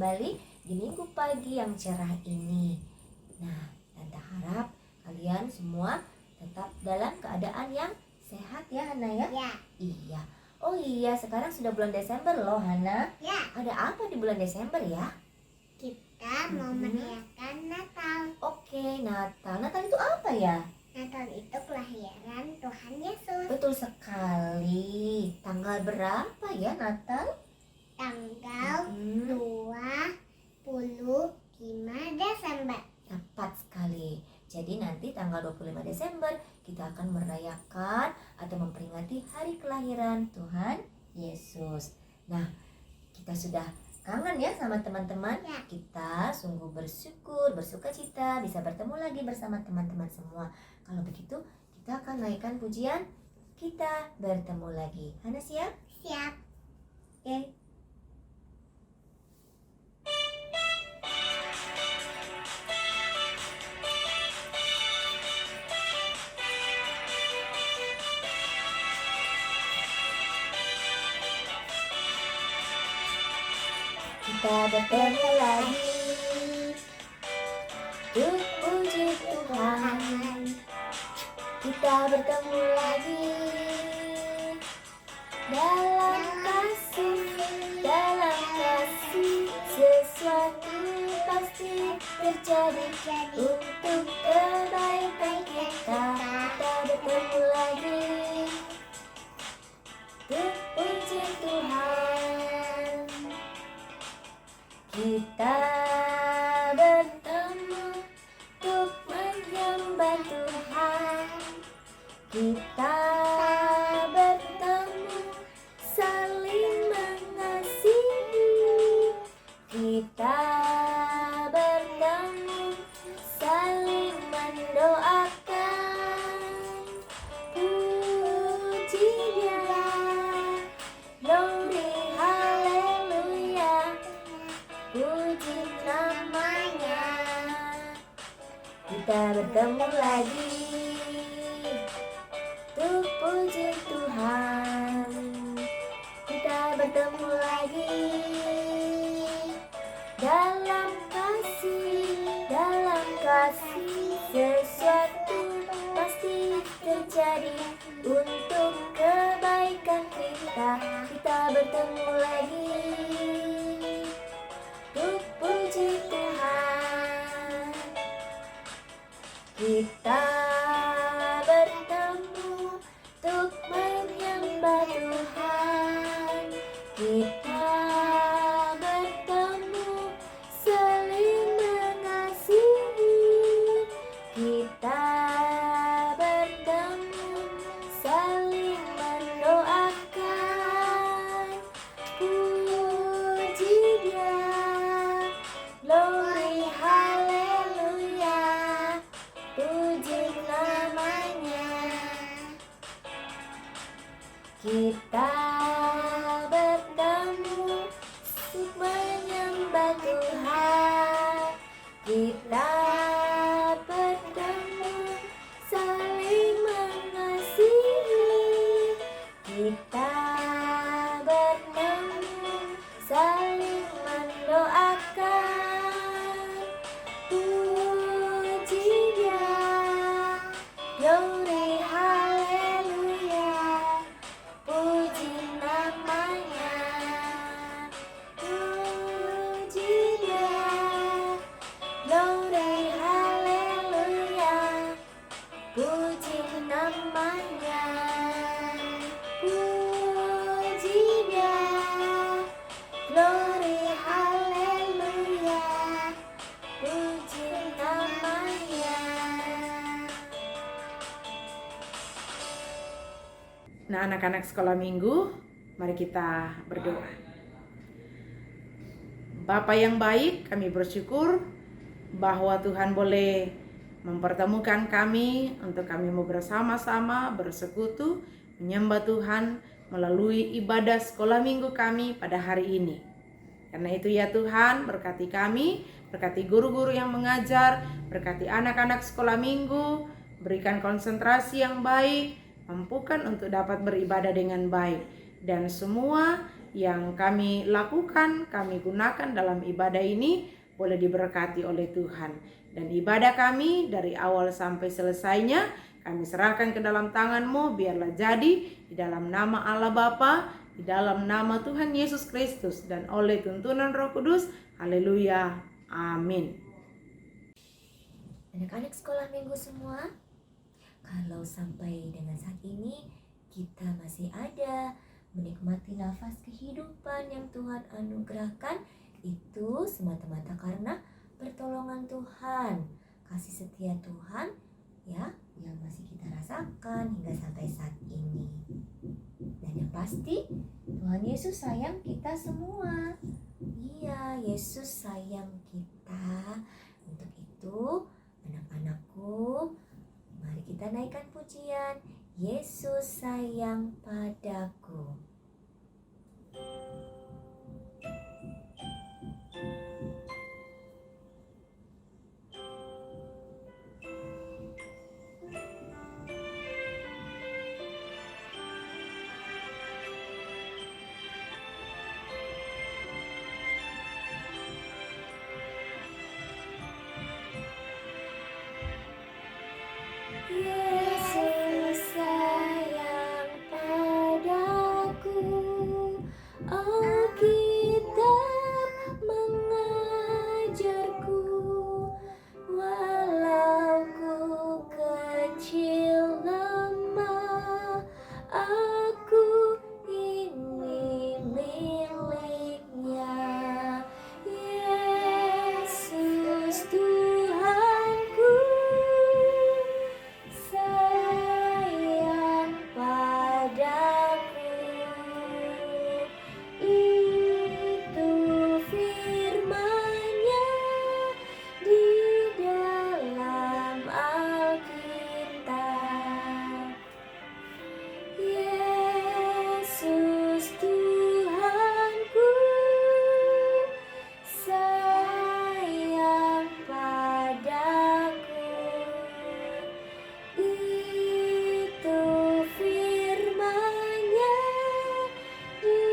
kembali di minggu pagi yang cerah ini. Nah, Tante harap kalian semua tetap dalam keadaan yang sehat ya Hana ya? Ya. Iya. Oh iya, sekarang sudah bulan Desember loh Hana. Ya. Ada apa di bulan Desember ya? Kita mau merayakan Natal. Oke, Natal. Natal itu apa ya? Natal itu kelahiran Tuhan Yesus. Betul sekali. Tanggal berapa ya Natal? Tanggal 25 Desember. Tepat sekali. Jadi nanti tanggal 25 Desember kita akan merayakan atau memperingati hari kelahiran Tuhan Yesus. Nah, kita sudah kangen ya sama teman-teman. Ya. Kita sungguh bersyukur, bersuka cita bisa bertemu lagi bersama teman-teman semua. Kalau begitu, kita akan naikkan pujian Kita Bertemu Lagi. Hana siap? Siap. Oke. Kita bertemu lagi, puji Tuhan. Kita bertemu lagi dalam kasih sesuatu pasti terjadi untuk kebaikan kita. Kita bertemu lagi, puji Tuhan. Kita bertemu untuk menyembah Tuhan. Kita bertemu saling mengasihi. Kita bertemu saling mendoakan. Puji Dia, glory, haleluya. Puji namanya. Kita bertemu lagi, tuh puji Tuhan. Kita bertemu lagi dalam kasih sesuatu pasti terjadi untuk kebaikan kita. Kita bertemu lagi, tuh puji Tuhan. Kita bertemu untuk menyembah Tuhan. Kita bertemu saling mengasihi. Kita bertemu saling mendoakan. Puji Dia, glory, haleluya. Puji namanya. Kita bertemu untuk menyembah Tuhan. Kita bertemu saling mengasihi. Kita bertemu saling mendoakan. Puji Dia, glory, haleluya. Puji namanya. Puji Dia, glory, haleluya. Puji namanya. Puji Dia, glory, haleluya. Puji namanya. Nah, anak-anak sekolah minggu, mari kita berdoa. Bapa yang baik, kami bersyukur bahwa Tuhan boleh mempertemukan kami untuk kami mau bersama-sama bersekutu menyembah Tuhan melalui ibadah sekolah minggu kami pada hari ini. Karena itu ya Tuhan, berkati kami, berkati guru-guru yang mengajar, berkati anak-anak sekolah minggu, berikan konsentrasi yang baik, mampukan untuk dapat beribadah dengan baik. Dan semua yang kami lakukan, kami gunakan dalam ibadah ini boleh diberkati oleh Tuhan. Dan ibadah kami dari awal sampai selesainya kami serahkan ke dalam tangan-Mu, biarlah jadi di dalam nama Allah Bapa, di dalam nama Tuhan Yesus Kristus, dan oleh tuntunan Roh Kudus. Haleluya. Amin. Anak-anak sekolah minggu semua, kalau sampai dengan saat ini kita masih ada menikmati nafas kehidupan yang Tuhan anugerahkan, itu semata-mata karena pertolongan Tuhan, kasih setia Tuhan ya, yang masih kita rasakan hingga sampai saat ini. Dan yang pasti Tuhan Yesus sayang kita semua. Iya, Yesus sayang kita. Untuk itu anak-anakku, mari kita naikkan pujian Yesus sayang padaku. Yesus sayang padaku, Alkitab mengajarku, walau ku kecil lemah, aku ini miliknya. Yesus Tuhanku sayang padaku, itu firman-Nya di dalam Alkitab. Yesus Tuhanku sayang padaku, itu firman-Nya di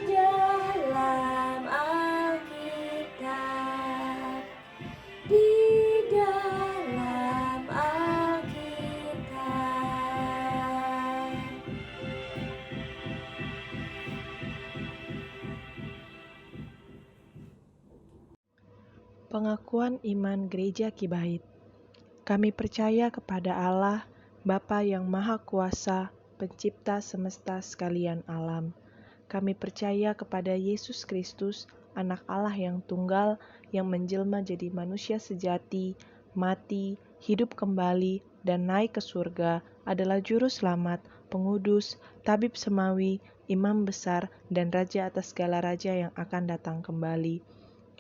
dalam Alkitab, di dalam Alkitab. Pengakuan iman Gereja Kibait. Kami percaya kepada Allah, Bapa yang Maha Kuasa, Pencipta semesta sekalian alam. Kami percaya kepada Yesus Kristus, Anak Allah yang tunggal, yang menjelma jadi manusia sejati, mati, hidup kembali, dan naik ke surga, adalah Juru Selamat, Pengudus, Tabib Semawi, Imam Besar, dan Raja atas segala raja yang akan datang kembali.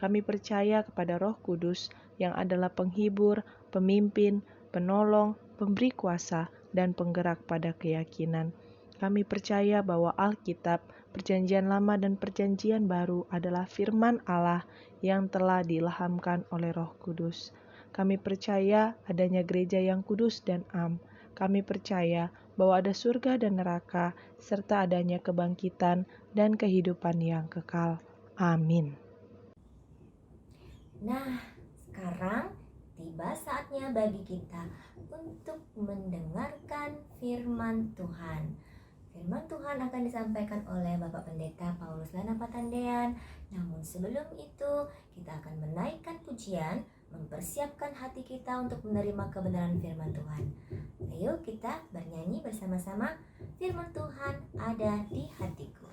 Kami percaya kepada Roh Kudus yang adalah penghibur, pemimpin, penolong, pemberi kuasa, dan penggerak pada keyakinan. Kami percaya bahwa Alkitab, Perjanjian Lama dan Perjanjian Baru adalah firman Allah yang telah diilhamkan oleh Roh Kudus. Kami percaya adanya gereja yang kudus dan am. Kami percaya bahwa ada surga dan neraka, serta adanya kebangkitan dan kehidupan yang kekal. Amin. Nah, sekarang tiba saatnya bagi kita untuk mendengarkan firman Tuhan. Firman Tuhan akan disampaikan oleh Bapak Pendeta Paulus Lana Patandean. Namun sebelum itu, kita akan menaikkan pujian, mempersiapkan hati kita untuk menerima kebenaran firman Tuhan. Ayo kita bernyanyi bersama-sama, firman Tuhan ada di hatiku.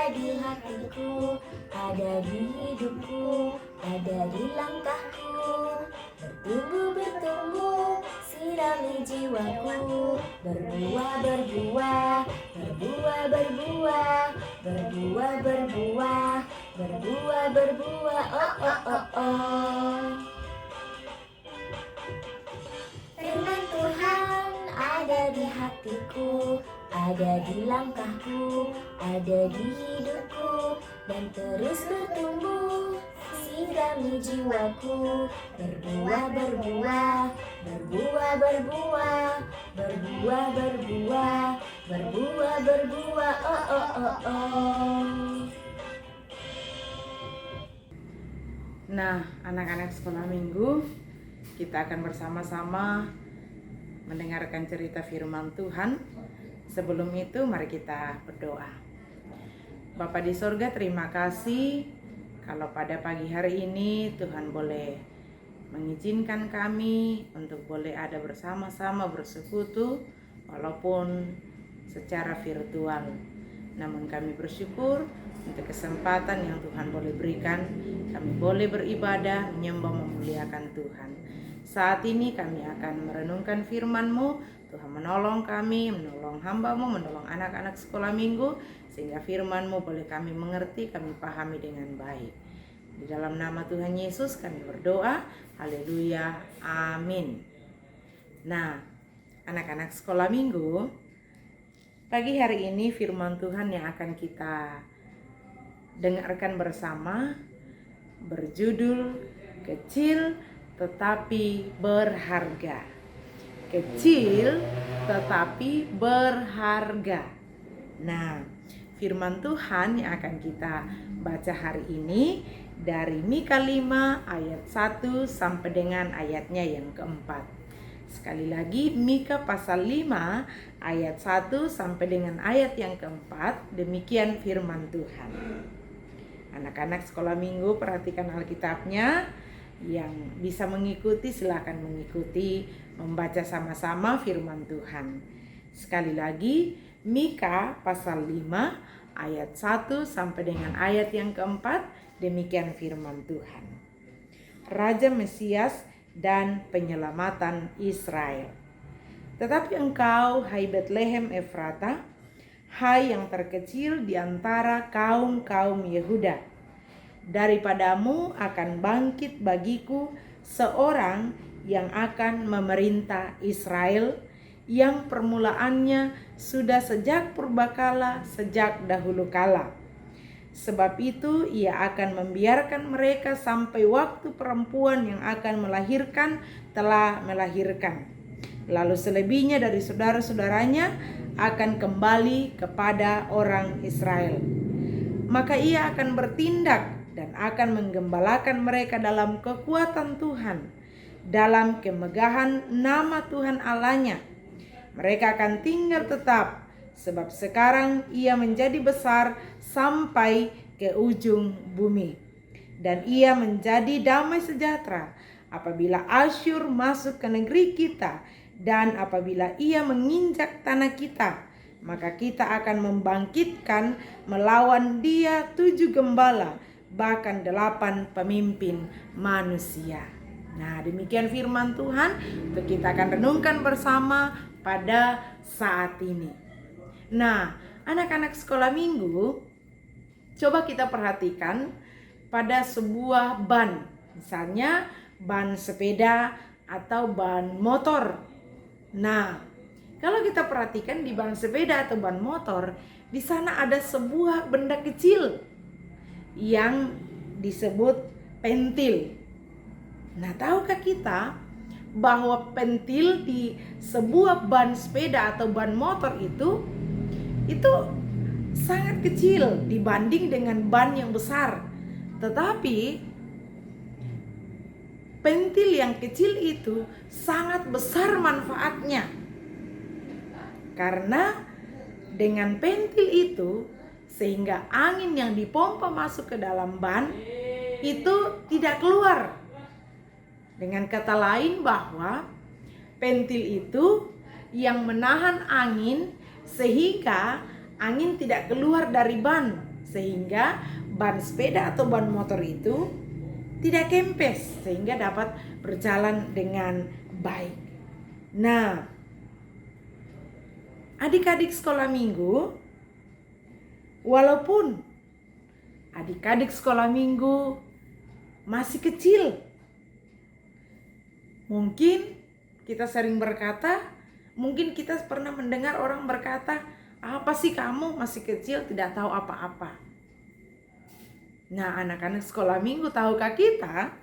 Di hatiku, ada di hidupku, ada di langkahku, bertumbuh, sirami jiwaku, berbuah, oh. Firman Tuhan ada di hatiku, ada di langkahku, ada di hidupku, dan terus bertumbuh. Sirami jiwaku, berbuah, berbuah, berbuah, berbuah, berbuah, berbuah, berbuah, berbuah, oh, oh, oh, oh. Nah, anak-anak sekolah minggu, kita akan bersama-sama mendengarkan cerita firman Tuhan. Sebelum itu, mari kita berdoa. Bapa di sorga, terima kasih kalau pada pagi hari ini Tuhan boleh mengizinkan kami untuk boleh ada bersama-sama bersekutu walaupun secara virtual. Namun kami bersyukur untuk kesempatan yang Tuhan boleh berikan. Kami boleh beribadah, menyembah, memuliakan Tuhan. Saat ini kami akan merenungkan firman-Mu. Tuhan menolong kami, menolong hamba-Mu, menolong anak-anak sekolah minggu, sehingga firman-Mu boleh kami mengerti, kami pahami dengan baik. Di dalam nama Tuhan Yesus kami berdoa. Haleluya, amin. Nah, anak-anak sekolah minggu, pagi hari ini firman Tuhan yang akan kita dengarkan bersama berjudul Kecil Tetapi Berharga. Kecil tetapi berharga. Nah, firman Tuhan yang akan kita baca hari ini dari Mika 5 ayat 1 sampai dengan ayatnya yang keempat. Sekali lagi, Mika pasal 5 ayat 1 sampai dengan ayat yang keempat. Demikian firman Tuhan. Anak-anak sekolah minggu, perhatikan Alkitabnya. Yang bisa mengikuti silakan mengikuti, membaca sama-sama firman Tuhan. Sekali lagi, Mika pasal 5 ayat 1 sampai dengan ayat yang keempat. Demikian firman Tuhan. Raja Mesias dan penyelamatan Israel. Tetapi engkau, hai Betlehem Efrata, hai yang terkecil di antara kaum-kaum Yehuda, daripadamu akan bangkit bagiku seorang yang akan memerintah Israel, yang permulaannya sudah sejak purbakala, sejak dahulu kala. Sebab itu ia akan membiarkan mereka sampai waktu perempuan yang akan melahirkan telah melahirkan. Lalu selebihnya dari saudara-saudaranya akan kembali kepada orang Israel. Maka ia akan bertindak dan akan menggembalakan mereka dalam kekuatan Tuhan, dalam kemegahan nama Tuhan Allahnya. Mereka akan tinggal tetap, sebab sekarang ia menjadi besar sampai ke ujung bumi. Dan ia menjadi damai sejahtera apabila Asyur masuk ke negeri kita, dan apabila ia menginjak tanah kita, maka kita akan membangkitkan melawan dia 7 gembala, bahkan 8 pemimpin manusia. Nah, demikian firman Tuhan untuk kita akan renungkan bersama pada saat ini. Nah, anak-anak sekolah minggu, coba kita perhatikan pada sebuah ban. Misalnya ban sepeda atau ban motor. Nah, kalau kita perhatikan di ban sepeda atau ban motor, di sana ada sebuah benda kecil yang disebut pentil. Nah, tahukah kita bahwa pentil di sebuah ban sepeda atau ban motor itu sangat kecil dibanding dengan ban yang besar. Tetapi pentil yang kecil itu sangat besar manfaatnya. Karena dengan pentil itu, sehingga angin yang dipompa masuk ke dalam ban itu tidak keluar. Dengan kata lain bahwa pentil itu yang menahan angin sehingga angin tidak keluar dari ban, sehingga ban sepeda atau ban motor itu tidak kempes, sehingga dapat berjalan dengan baik. Nah, adik-adik sekolah minggu, walaupun adik-adik sekolah minggu masih kecil, mungkin kita sering berkata, mungkin kita pernah mendengar orang berkata, Apa sih kamu masih kecil tidak tahu apa-apa? Nah, anak-anak sekolah minggu, tahukah kita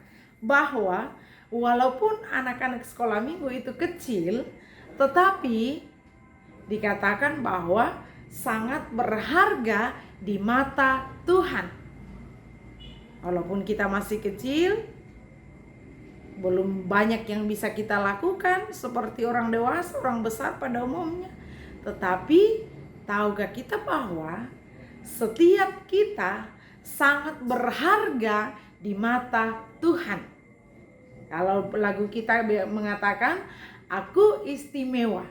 bahwa walaupun anak-anak sekolah minggu itu kecil, tetapi dikatakan bahwa sangat berharga di mata Tuhan. Walaupun kita masih kecil, belum banyak yang bisa kita lakukan seperti orang dewasa, orang besar pada umumnya. Tetapi tahukah kita bahwa setiap kita sangat berharga di mata Tuhan. Kalau lagu kita mengatakan, aku istimewa.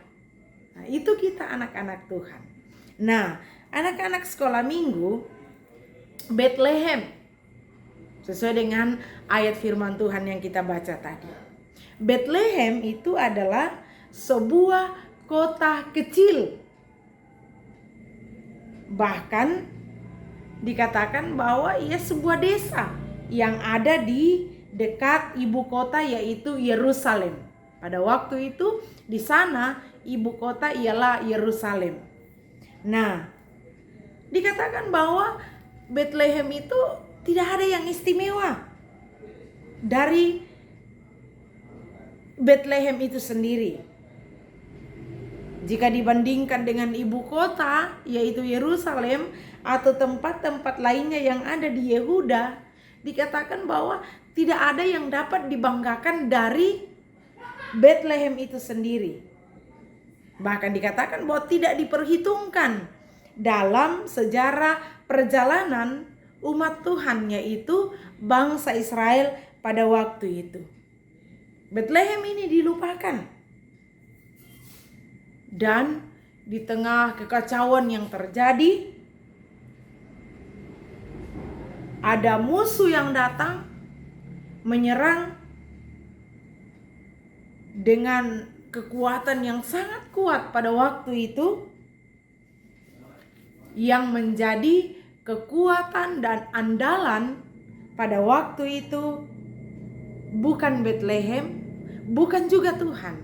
Nah, itu kita anak-anak Tuhan. Nah, anak-anak sekolah minggu, Bethlehem, sesuai dengan ayat firman Tuhan yang kita baca tadi. Bethlehem itu adalah sebuah kota kecil. Bahkan dikatakan bahwa ia sebuah desa yang ada di dekat ibu kota, yaitu Yerusalem. Pada waktu itu di sana ibu kota ialah Yerusalem. Nah, dikatakan bahwa Bethlehem itu tidak ada yang istimewa dari Bethlehem itu sendiri. Jika dibandingkan dengan ibu kota yaitu Yerusalem atau tempat-tempat lainnya yang ada di Yehuda, dikatakan bahwa tidak ada yang dapat dibanggakan dari Bethlehem itu sendiri. Bahkan dikatakan bahwa tidak diperhitungkan dalam sejarah perjalanan umat Tuhan, yaitu bangsa Israel pada waktu itu. Bethlehem ini dilupakan. Dan di tengah kekacauan yang terjadi, ada musuh yang datang menyerang dengan kekuatan yang sangat kuat pada waktu itu, yang menjadi kekuatan dan andalan pada waktu itu bukan Bethlehem, bukan juga Tuhan.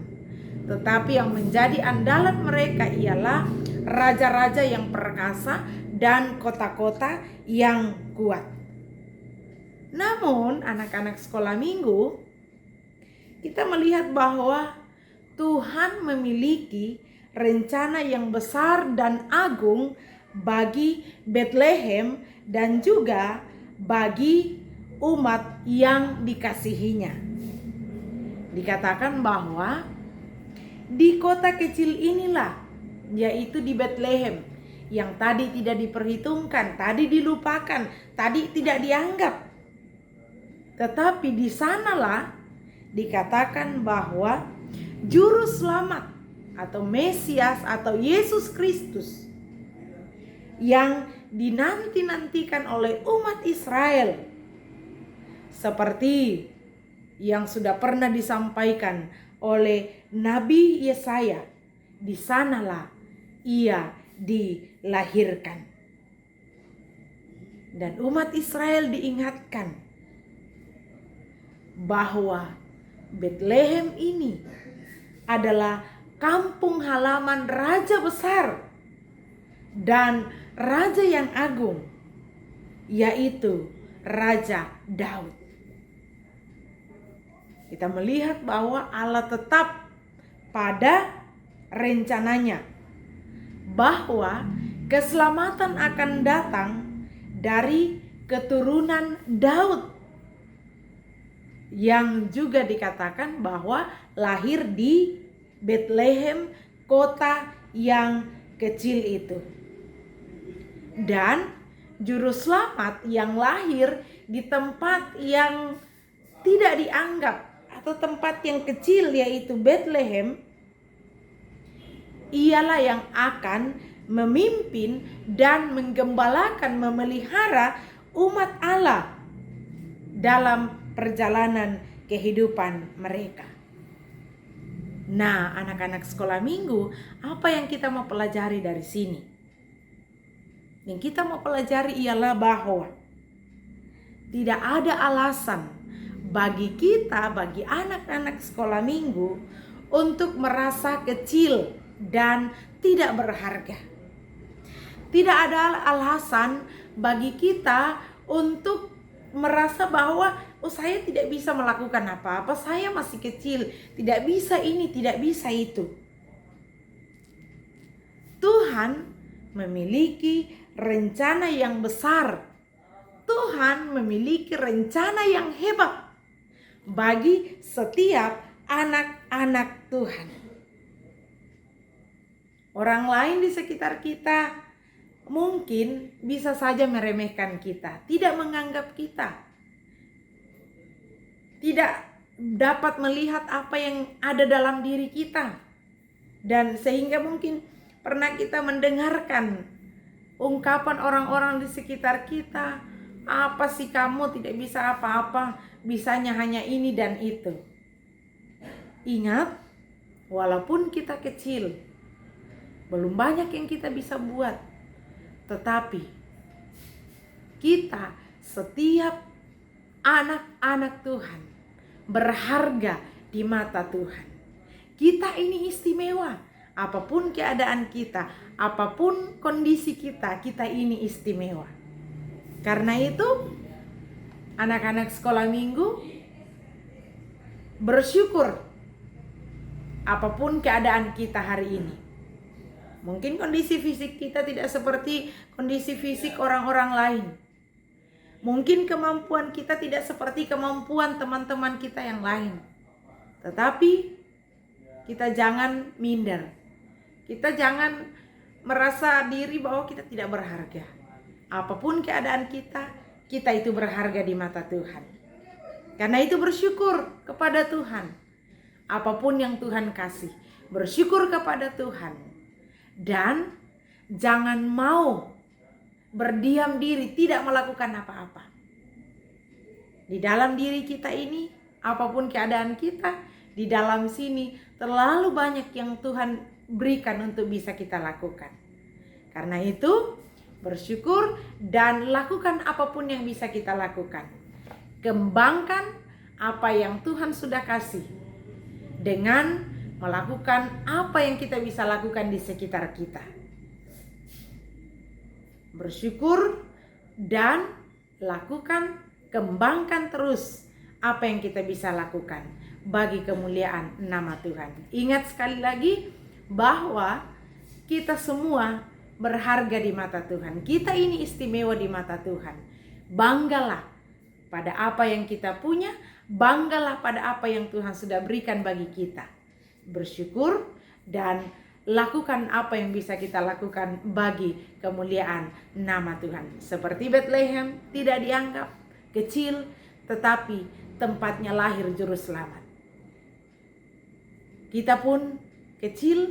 Tetapi yang menjadi andalan mereka ialah raja-raja yang perkasa dan kota-kota yang kuat. Namun anak-anak sekolah minggu, kita melihat bahwa Tuhan memiliki rencana yang besar dan agung bagi Bethlehem dan juga bagi umat yang dikasihinya. Dikatakan bahwa di kota kecil inilah, yaitu di Bethlehem, yang tadi tidak diperhitungkan, tadi dilupakan, tadi tidak dianggap. Tetapi di sanalah dikatakan bahwa juru selamat atau Mesias atau Yesus Kristus yang dinanti-nantikan oleh umat Israel, seperti yang sudah pernah disampaikan oleh Nabi Yesaya, di sanalah ia dilahirkan. Dan umat Israel diingatkan bahwa Bethlehem ini adalah kampung halaman raja besar dan raja yang agung, yaitu Raja Daud. Kita melihat bahwa Allah tetap pada rencananya, bahwa keselamatan akan datang dari keturunan Daud, yang juga dikatakan bahwa lahir di Bethlehem, kota yang kecil itu. Dan juru selamat yang lahir di tempat yang tidak dianggap atau tempat yang kecil, yaitu Bethlehem, ialah yang akan memimpin dan menggembalakan, memelihara umat Allah dalam perjalanan kehidupan mereka. Nah, anak-anak sekolah minggu, apa yang kita mau pelajari dari sini? Yang kita mau pelajari ialah bahwa tidak ada alasan bagi kita, bagi anak-anak sekolah minggu, untuk merasa kecil dan tidak berharga. Tidak ada alasan bagi kita untuk merasa bahwa saya tidak bisa melakukan apa-apa, saya masih kecil, tidak bisa ini, tidak bisa itu. Tuhan memiliki rencana yang besar. Tuhan memiliki rencana yang hebat bagi setiap anak-anak Tuhan. Orang lain di sekitar kita mungkin bisa saja meremehkan kita, tidak menganggap kita, tidak dapat melihat apa yang ada dalam diri kita. Dan sehingga mungkin pernah kita mendengarkan ungkapan orang-orang di sekitar kita, apa sih kamu tidak bisa apa-apa, bisanya hanya ini dan itu. Ingat, walaupun kita kecil, belum banyak yang kita bisa buat, tetapi kita setiap anak-anak Tuhan berharga di mata Tuhan. Kita ini istimewa. Apapun keadaan kita, apapun kondisi kita, kita ini istimewa. Karena itu, anak-anak sekolah minggu bersyukur apapun keadaan kita hari ini. Mungkin kondisi fisik kita tidak seperti kondisi fisik orang-orang lain. Mungkin kemampuan kita tidak seperti kemampuan teman-teman kita yang lain. Tetapi kita jangan minder. Kita jangan merasa diri bahwa kita tidak berharga. Apapun keadaan kita, kita itu berharga di mata Tuhan. Karena itu bersyukur kepada Tuhan. Apapun yang Tuhan kasih, bersyukur kepada Tuhan. Dan jangan mau berdiam diri, tidak melakukan apa-apa. Di dalam diri kita ini, apapun keadaan kita, di dalam sini terlalu banyak yang Tuhan berikan untuk bisa kita lakukan. Karena itu, bersyukur dan lakukan apapun yang bisa kita lakukan. Kembangkan apa yang Tuhan sudah kasih dengan melakukan apa yang kita bisa lakukan di sekitar kita. Bersyukur dan lakukan, kembangkan terus apa yang kita bisa lakukan bagi kemuliaan nama Tuhan. Ingat sekali lagi bahwa kita semua berharga di mata Tuhan. Kita ini istimewa di mata Tuhan. Banggalah pada apa yang kita punya, banggalah pada apa yang Tuhan sudah berikan bagi kita. Bersyukur dan lakukan apa yang bisa kita lakukan bagi kemuliaan nama Tuhan. Seperti Bethlehem tidak dianggap kecil, tetapi tempatnya lahir juru selamat. Kita pun kecil,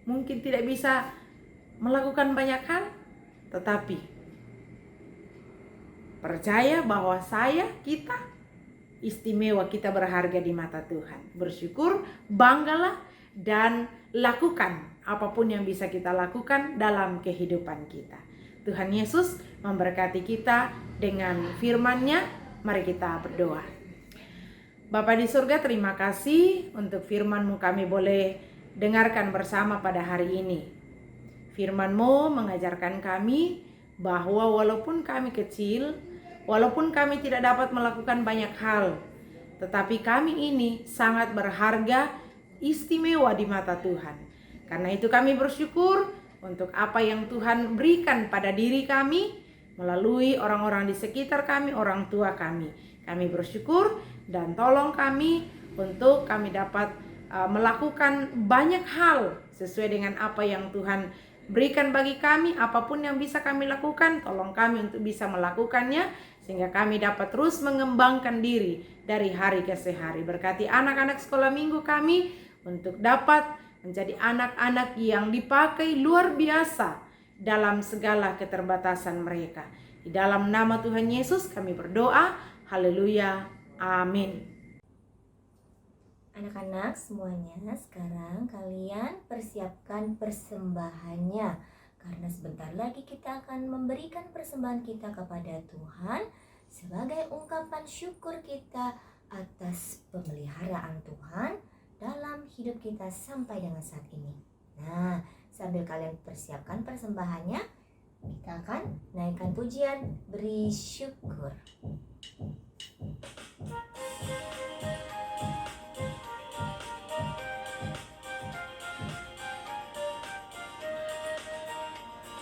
mungkin tidak bisa melakukan banyak hal, tetapi percaya bahwa kita istimewa, kita berharga di mata Tuhan. Bersyukur, banggalah, dan lakukan apapun yang bisa kita lakukan dalam kehidupan kita. Tuhan Yesus memberkati kita dengan firman-Nya. Mari kita berdoa. Bapa di surga, terima kasih untuk firman-Mu kami boleh dengarkan bersama pada hari ini. Firman-Mu mengajarkan kami bahwa walaupun kami kecil, walaupun kami tidak dapat melakukan banyak hal, tetapi kami ini sangat berharga, istimewa di mata Tuhan. Karena itu kami bersyukur untuk apa yang Tuhan berikan pada diri kami melalui orang-orang di sekitar kami, orang tua kami. Kami bersyukur dan tolong kami untuk kami dapat melakukan banyak hal sesuai dengan apa yang Tuhan berikan bagi kami. Apapun yang bisa kami lakukan, tolong kami untuk bisa melakukannya, sehingga kami dapat terus mengembangkan diri dari hari ke hari. Berkati anak-anak sekolah minggu kami untuk dapat menjadi anak-anak yang dipakai luar biasa dalam segala keterbatasan mereka. Di dalam nama Tuhan Yesus kami berdoa. Haleluya. Amin. Anak-anak semuanya, sekarang kalian persiapkan persembahannya. Karena sebentar lagi kita akan memberikan persembahan kita kepada Tuhan sebagai ungkapan syukur kita atas pemeliharaan Tuhan dalam hidup kita sampai dengan saat ini. Nah, sambil kalian persiapkan persembahannya, Kita akan naikkan pujian beri syukur.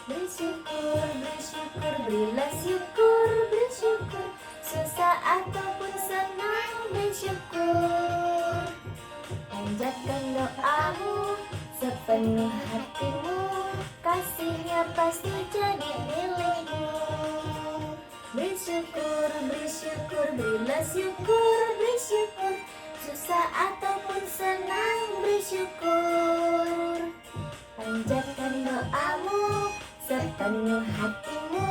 Bersyukur, bersyukur, berilah syukur, bersyukur. Susah ataupun senang, bersyukur. Panjatkan doamu sepenuh hatimu, kasihnya pasti jadi milikmu. Bersyukur, bersyukur, berilah syukur, bersyukur. Susah ataupun senang, bersyukur. Panjatkan doamu sepenuh hatimu,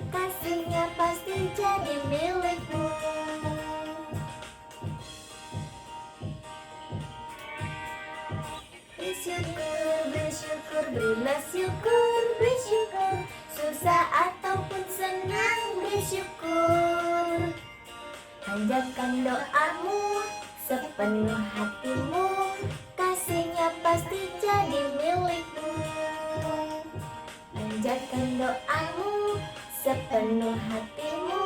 kasihnya pasti jadi milikmu. Bersyukur, bersyukur, berilah syukur, bersyukur. Susah ataupun senang, bersyukur. Panjatkan doamu sepenuh hatimu, kasihnya pasti jadi milikmu. Panjatkan doamu sepenuh hatimu,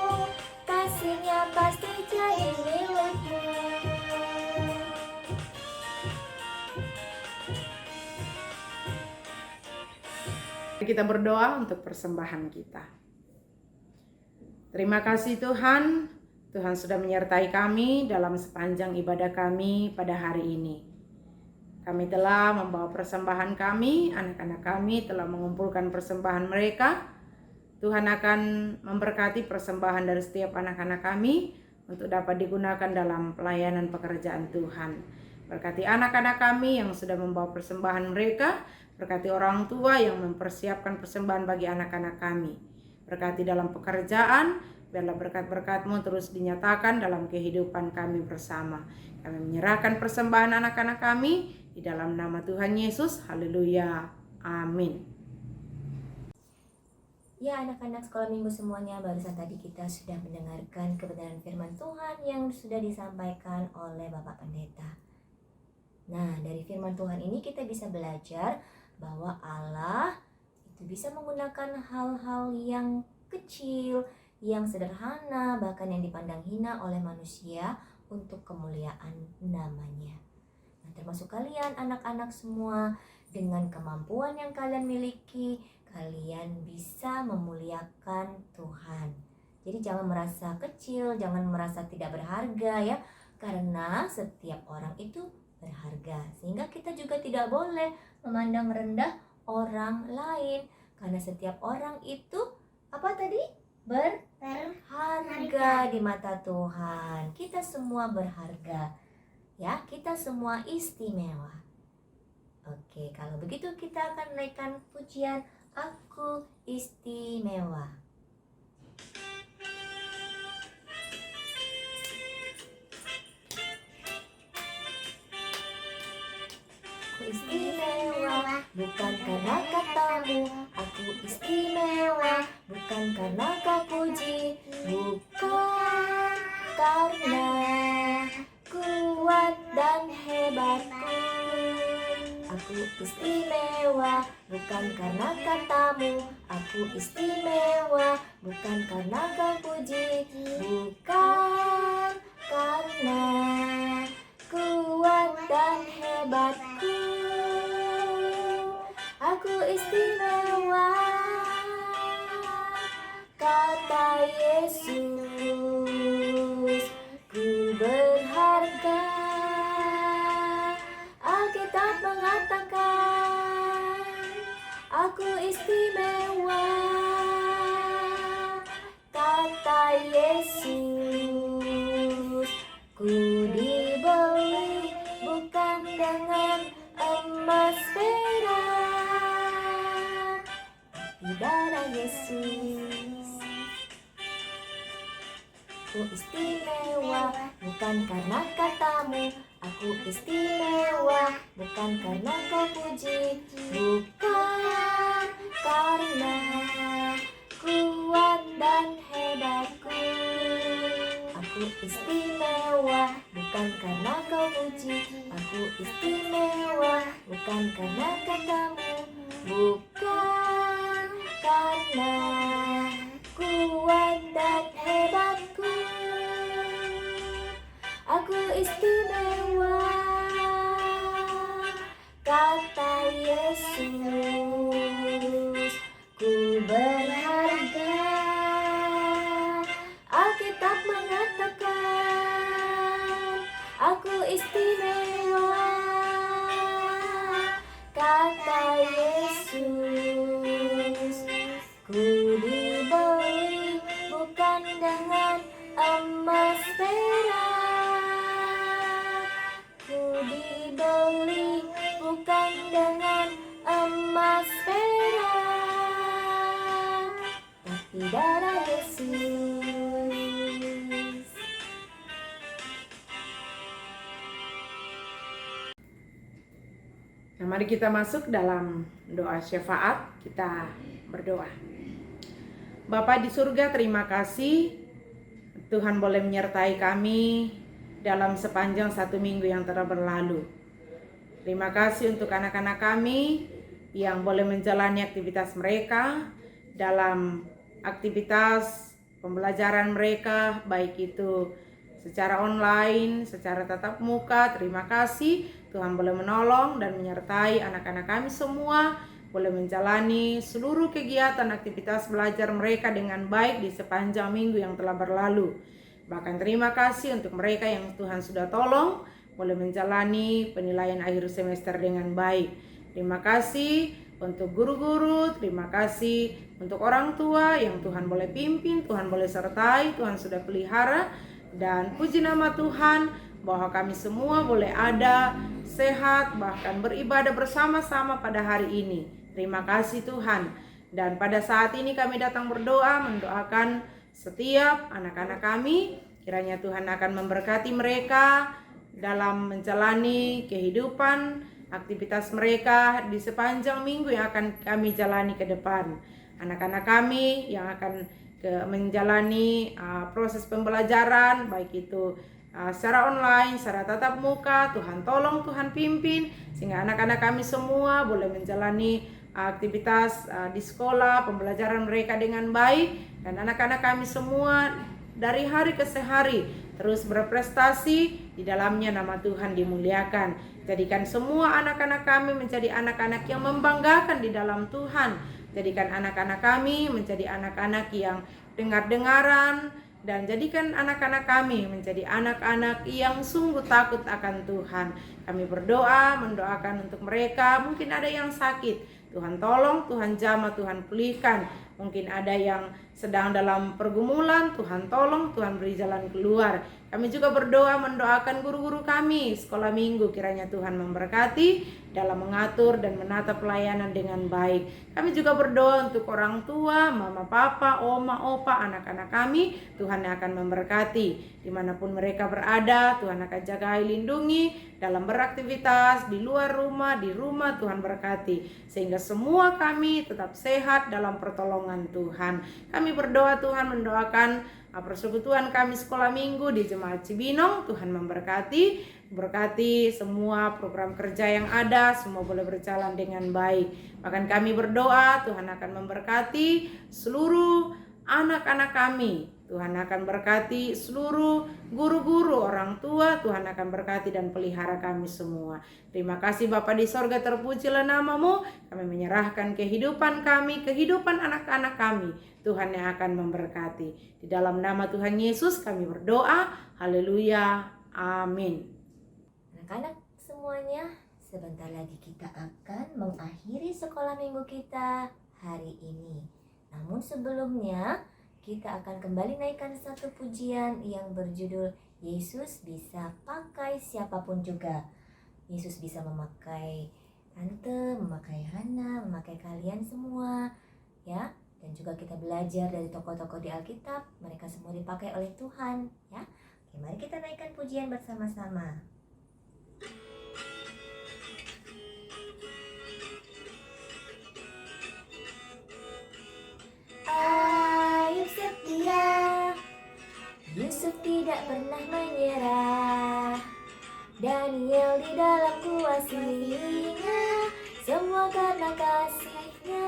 kasihnya pasti jadi milikmu. Kita berdoa untuk persembahan kita. Terima kasih Tuhan, Tuhan sudah menyertai kami dalam sepanjang ibadah kami pada hari ini. Kami telah membawa persembahan kami, anak-anak kami telah mengumpulkan persembahan mereka. Tuhan akan memberkati persembahan dari setiap anak-anak kami untuk dapat digunakan dalam pelayanan pekerjaan Tuhan. Berkati anak-anak kami yang sudah membawa persembahan mereka, berkati orang tua yang mempersiapkan persembahan bagi anak-anak kami. Berkati dalam pekerjaan, biarlah berkat-berkat-Mu terus dinyatakan dalam kehidupan kami bersama. Kami menyerahkan persembahan anak-anak kami di dalam nama Tuhan Yesus. Haleluya. Amin. Ya anak-anak sekolah minggu semuanya, barusan tadi kita sudah mendengarkan kebenaran firman Tuhan yang sudah disampaikan oleh Bapak Pendeta. Nah, dari firman Tuhan ini kita bisa belajar bahwa Allah itu bisa menggunakan hal-hal yang kecil, yang sederhana, bahkan yang dipandang hina oleh manusia untuk kemuliaan namanya. Nah, termasuk kalian anak-anak semua, dengan kemampuan yang kalian miliki, kalian bisa memuliakan Tuhan. Jadi jangan merasa kecil, jangan merasa tidak berharga ya, karena setiap orang itu berharga. Sehingga kita juga tidak boleh memandang rendah orang lain, karena setiap orang itu apa tadi? Berharga di mata Tuhan. Kita semua berharga. Ya, kita semua istimewa. Oke, kalau begitu kita akan naikkan pujian Aku Istimewa. Aku istimewa, bukan karena katamu. Aku istimewa, bukan karena kau puji. Bukan karena kuat dan hebatku. Aku istimewa, bukan karena katamu. Aku istimewa, bukan karena kau puji. Bukan karena kuat dan hebatku. Aku istimewa, kata Yesus. Ku berharga. Alkitab mengatakan, aku istimewa, kata Yesus. Ku dibeli bukan dengan emas perak, tapi darah Yesus. Aku istimewa, bukan karena katamu. Aku istimewa, bukan karena kau puji. Bukan karena kuat dan hebatku. Aku istimewa, bukan karena kau puji. Aku istimewa, bukan karena katamu. Bukan karena kuat dan hebatku. Aku istimewa, kata Yesus. Ku berharga, Alkitab mengatakan aku istimewa, kata Yesus. Ku dibeli bukan dengan emas perak, ku dibeli bukan dengan emas perak, tapi darah Yesus. Nah, mari kita masuk dalam doa syafaat. Kita berdoa. Bapa di surga, terima kasih Tuhan boleh menyertai kami dalam sepanjang 1 minggu yang telah berlalu. Terima kasih untuk anak-anak kami yang boleh menjalani aktivitas mereka dalam aktivitas pembelajaran mereka, baik itu secara online, secara tatap muka. Terima kasih Tuhan boleh menolong dan menyertai anak-anak kami semua, boleh menjalani seluruh kegiatan aktivitas belajar mereka dengan baik di sepanjang minggu yang telah berlalu. Bahkan terima kasih untuk mereka yang Tuhan sudah tolong, boleh menjalani penilaian akhir semester dengan baik. Terima kasih untuk guru-guru, terima kasih untuk orang tua yang Tuhan boleh pimpin, Tuhan boleh sertai, Tuhan sudah pelihara. Dan puji nama Tuhan bahwa kami semua boleh ada, sehat, bahkan beribadah bersama-sama pada hari ini. Terima kasih Tuhan. Dan pada saat ini kami datang berdoa, mendoakan setiap anak-anak kami. Kiranya Tuhan akan memberkati mereka dalam menjalani kehidupan, aktivitas mereka di sepanjang minggu yang akan kami jalani ke depan. Anak-anak kami yang akan menjalani proses pembelajaran, baik itu secara online, secara tatap muka, Tuhan tolong, Tuhan pimpin, sehingga anak-anak kami semua boleh menjalani aktivitas di sekolah, pembelajaran mereka dengan baik, dan anak-anak kami semua dari hari ke hari terus berprestasi, di dalamnya nama Tuhan dimuliakan. Jadikan semua anak-anak kami menjadi anak-anak yang membanggakan di dalam Tuhan. Jadikan anak-anak kami menjadi anak-anak yang dengar-dengaran, dan jadikan anak-anak kami menjadi anak-anak yang sungguh takut akan Tuhan. Kami berdoa, mendoakan untuk mereka. Mungkin ada yang sakit, Tuhan tolong, Tuhan jamah, Tuhan pulihkan. Mungkin ada yang sedang dalam pergumulan, Tuhan tolong, Tuhan beri jalan keluar. Kami juga berdoa, mendoakan guru-guru kami sekolah minggu, kiranya Tuhan memberkati dalam mengatur dan menata pelayanan dengan baik. Kami juga berdoa untuk orang tua, mama, papa, oma, opa, anak-anak kami. Tuhan yang akan memberkati dimanapun mereka berada. Tuhan akan jaga, lindungi dalam beraktivitas di luar rumah, di rumah. Tuhan berkati sehingga semua kami tetap sehat dalam pertolongan Tuhan. Kami berdoa, Tuhan mendoakan persekutuan kami sekolah minggu di Jemaat Cibinong. Tuhan memberkati, berkati semua program kerja yang ada, semua boleh berjalan dengan baik. Bahkan kami berdoa, Tuhan akan memberkati seluruh anak-anak kami. Tuhan akan berkati seluruh guru-guru, orang tua. Tuhan akan berkati dan pelihara kami semua. Terima kasih Bapa di sorga, terpujilah nama-Mu. Kami menyerahkan kehidupan kami, kehidupan anak-anak kami. Tuhan yang akan memberkati. Di dalam nama Tuhan Yesus kami berdoa. Haleluya. Amin. Anak-anak semuanya, sebentar lagi kita akan mengakhiri sekolah minggu kita hari ini. Namun sebelumnya, kita akan kembali naikkan satu pujian yang berjudul Yesus bisa pakai siapapun juga. Yesus bisa memakai Tante, memakai Hana, memakai kalian semua, ya. Dan juga kita belajar dari tokoh-tokoh di Alkitab, mereka semua dipakai oleh Tuhan, ya. Oke, mari kita naikkan pujian bersama-sama. Ayub setia, Yusuf tidak pernah menyerah, Daniel di dalam gua singa, semua karena kasih-Nya.